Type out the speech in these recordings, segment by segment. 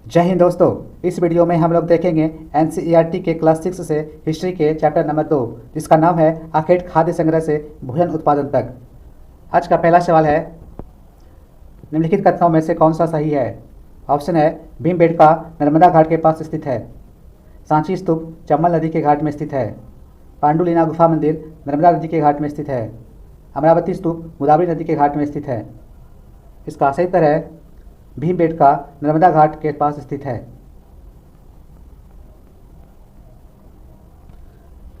जय हिंद दोस्तों। इस वीडियो में हम लोग देखेंगे एनसीईआरटी के क्लास 6 से हिस्ट्री के चैप्टर नंबर 2, जिसका नाम है आखेट खाद्य संग्रह से भोजन उत्पादन तक। आज का पहला सवाल है, निम्नलिखित कथनों में से कौन सा सही है। ऑप्शन है, भीमबेटका नर्मदा घाट के पास स्थित है। सांची स्तूप चंबल नदी के घाट में स्थित है। पांडुलिना गुफा मंदिर नर्मदा नदी के घाट में स्थित है। अमरावती स्तूप गोदावरी नदी के घाट में स्थित है। इसका सही उत्तर है भीमबेटका नर्मदा घाट के पास स्थित है।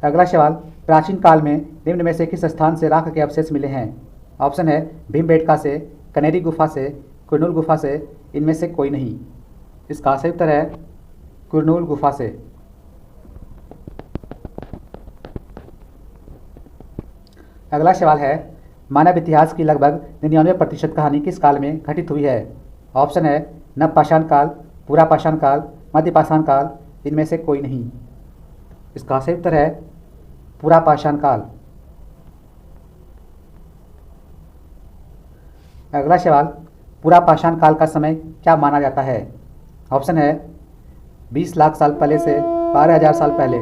अगला सवाल, प्राचीन काल में निम्न में से किस स्थान से राख के अवशेष मिले हैं। ऑप्शन है, भीमबेटका से, कनेरी गुफा से, कुरनूल गुफा से, इनमें से कोई नहीं। इसका सही उत्तर है कुरनूल गुफा से। अगला सवाल है, मानव इतिहास की लगभग 99% कहानी किस काल में घटित हुई है। ऑप्शन है, नवपाषाण काल, पूरा पाषाण काल, मध्य पाषाण काल, इनमें से कोई नहीं। इसका सही उत्तर है पूरा पाषाण काल। अगला सवाल, पूरा पाषाण काल का समय क्या माना जाता है। ऑप्शन है, 20 लाख साल पहले से 12,000 साल पहले,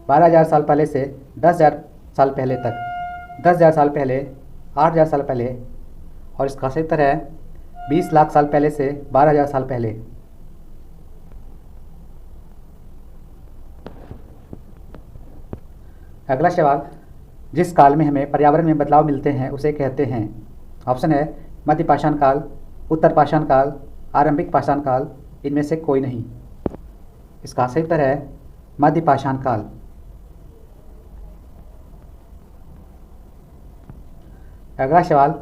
12,000 साल पहले से 10,000 साल पहले तक, 10,000 साल पहले, 8,000 साल पहले, और इसका सही उत्तर है 20 लाख साल पहले से 12,000 साल पहले। अगला सवाल, जिस काल में हमें पर्यावरण में बदलाव मिलते हैं उसे कहते हैं। ऑप्शन है, मध्य पाषाण काल, उत्तर पाषाण काल, आरंभिक पाषाण काल, इनमें से कोई नहीं। इसका सही उत्तर है मध्य पाषाण काल। अगला सवाल,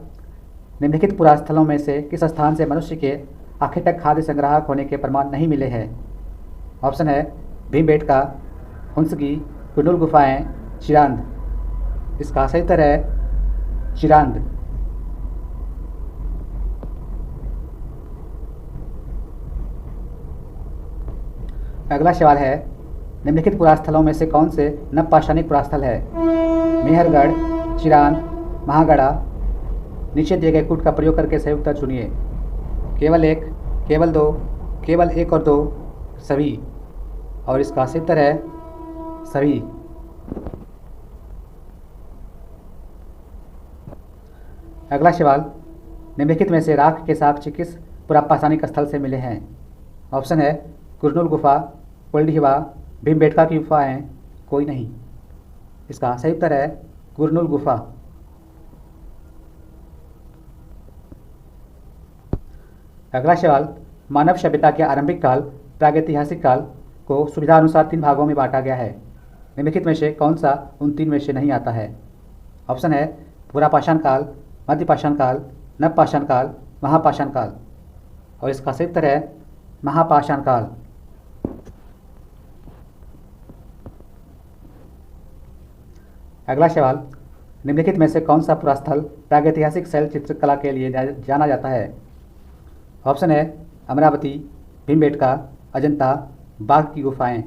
निम्नलिखित पुरास्थलों में से किस स्थान से मनुष्य के आखिर तक खाद्य संग्राहक होने के प्रमाण नहीं मिले हैं। ऑप्शन है, भीमबेटका, हुंसगी, कुरनूल गुफाएं, चिरांद। इसका सही उत्तर है चिरांद। अगला सवाल है, निम्नलिखित पुरास्थलों में से कौन से नवपाषाणिक पुरास्थल है। मेहरगढ़, चिरांद, महागढ़ा। नीचे दिए गए कूट का प्रयोग करके सही उत्तर चुनिए। केवल एक, केवल दो, केवल एक और दो, सभी, और इसका सही उत्तर है सभी। अगला सवाल, निम्नलिखित में से राख के साक्ष्य किस पुरापाषाणिक स्थल से मिले हैं। ऑप्शन है, कुरनूल गुफा, कोल्डिहवा, भीमबेटका की गुफाएं, कोई नहीं। इसका सही उत्तर है कुरनूल गुफा। अगला सवाल, मानव सभ्यता के आरंभिक काल प्रागैतिहासिक काल को सुविधा अनुसार 3 भागों में बांटा गया है। निम्नलिखित में से कौन सा उन 3 में से नहीं आता है। ऑप्शन है, पूरा पाषाण काल, मध्य पाषाण काल, नवपाषाण काल, महापाषाण काल, और इसका सही उत्तर है महापाषाण काल। अगला सवाल, निम्नलिखित में से कौन सा पुरास्थल प्रागैतिहासिक शैल चित्रकला के लिए जाना जाता है। ऑप्शन है, अमरावती, भीमबेटका, अजंता, बाघ की गुफाएं।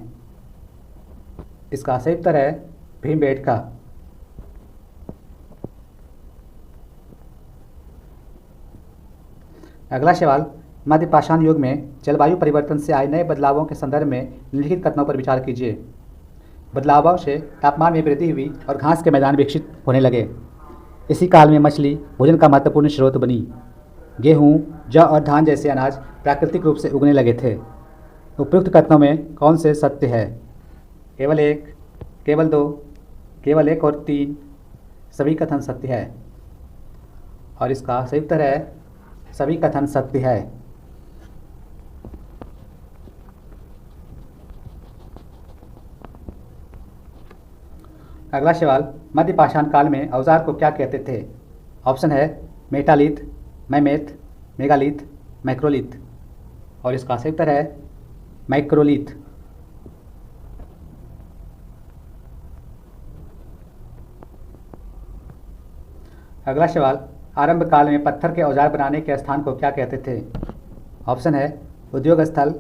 इसका सही उत्तर है भीमबेटका। अगला सवाल, मध्य पाषाण युग में जलवायु परिवर्तन से आए नए बदलावों के संदर्भ में निम्नलिखित कथनों पर विचार कीजिए। बदलावों से तापमान में वृद्धि हुई और घास के मैदान विकसित होने लगे। इसी काल में मछली भोजन का महत्वपूर्ण स्रोत बनी। गेहूँ, जौ और धान जैसे अनाज प्राकृतिक रूप से उगने लगे थे। उपयुक्त कथनों में कौन से सत्य है। केवल एक, केवल दो, केवल एक और 3, सभी कथन सत्य है, और इसका सही उत्तर है सभी कथन सत्य है। अगला सवाल, मध्य पाषाण काल में औजार को क्या कहते थे। ऑप्शन है, मेटालिथ, मैमेथ, मेगालिथ, मैक्रोलिथ, और इसका सही उत्तर है मैक्रोलिथ। अगला सवाल, आरंभ काल में पत्थर के औजार बनाने के स्थान को क्या कहते थे। ऑप्शन है, उद्योग स्थल,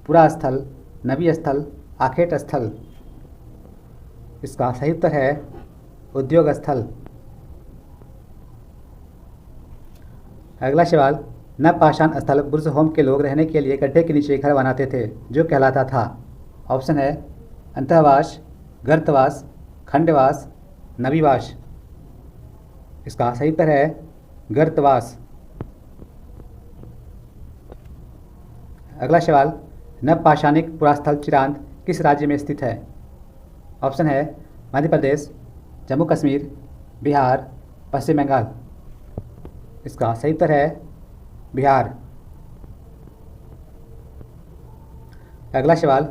पुरा स्थल, नवी स्थल, आखेट स्थल। इसका सही उत्तर है उद्योग स्थल। अगला सवाल, नवपाषाण स्थल बुर्ज़होम के लोग रहने के लिए गड्ढे के नीचे घर बनाते थे जो कहलाता था। ऑप्शन है अंतःवास, गर्तवास, खंडवास, नवीवास। इसका सही उत्तर है गर्तवास। अगला सवाल, नवपाषाणिक पुरास्थल चिरांद किस राज्य में स्थित है? ऑप्शन है मध्य प्रदेश, जम्मू कश्मीर, बिहार, पश्चिम बंगाल। इसका सही उत्तर है बिहार। अगला सवाल,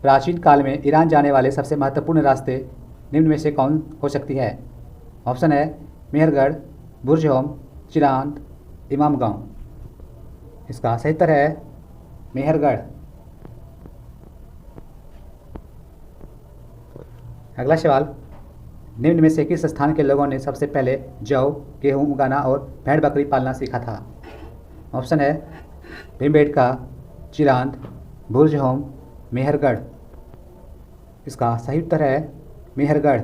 प्राचीन काल में ईरान जाने वाले सबसे महत्वपूर्ण रास्ते निम्न में से कौन हो सकती है? ऑप्शन है मेहरगढ़, बुर्ज़होम, चिरांद, इमामगांव। इसका सही उत्तर है मेहरगढ़। अगला सवाल, निम्न में से किस स्थान के लोगों ने सबसे पहले जौ, गेहूं उगाना और भेड़ बकरी पालना सीखा था? ऑप्शन है भीमबेटका, चिरांद, बुर्ज़होम, मेहरगढ़। इसका सही उत्तर है मेहरगढ़।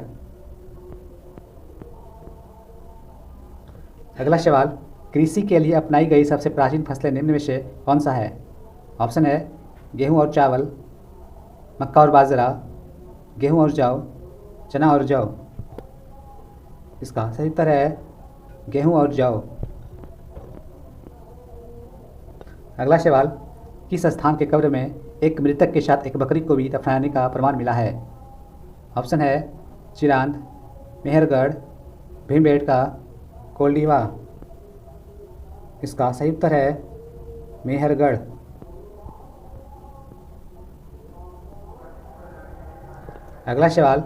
अगला सवाल, कृषि के लिए अपनाई गई सबसे प्राचीन फसलें निम्न में से कौन सा है? ऑप्शन है गेहूं और चावल, मक्का और बाजरा, गेहूं और जौ, चना और जौ। इसका सही उत्तर है गेहूं और जौ। अगला सवाल, किस स्थान के कब्र में एक मृतक के साथ एक बकरी को भी दफनाने का प्रमाण मिला है? ऑप्शन है चिरांद, मेहरगढ़, भीमबेटका, कोल्डिवा। इसका सही उत्तर है मेहरगढ़। अगला सवाल,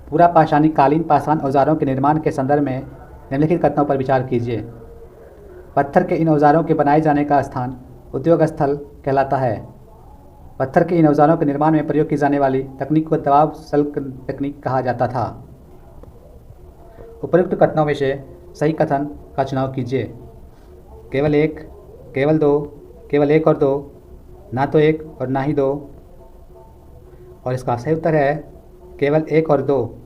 पूरा पाषाणी कालीन पाषाण औजारों के निर्माण के संदर्भ में निम्नलिखित कथनों पर विचार कीजिए। पत्थर के इन औजारों के बनाए जाने का स्थान उद्योग स्थल कहलाता है। पत्थर के इन औजारों के निर्माण में प्रयोग की जाने वाली तकनीक को दबाव सल्क तकनीक कहा जाता था। उपयुक्त कथनों में से सही कथन का चुनाव कीजिए। केवल एक, केवल दो, केवल एक और दो, ना तो एक और ना ही दो। और इसका सही उत्तर है केवल एक और दो।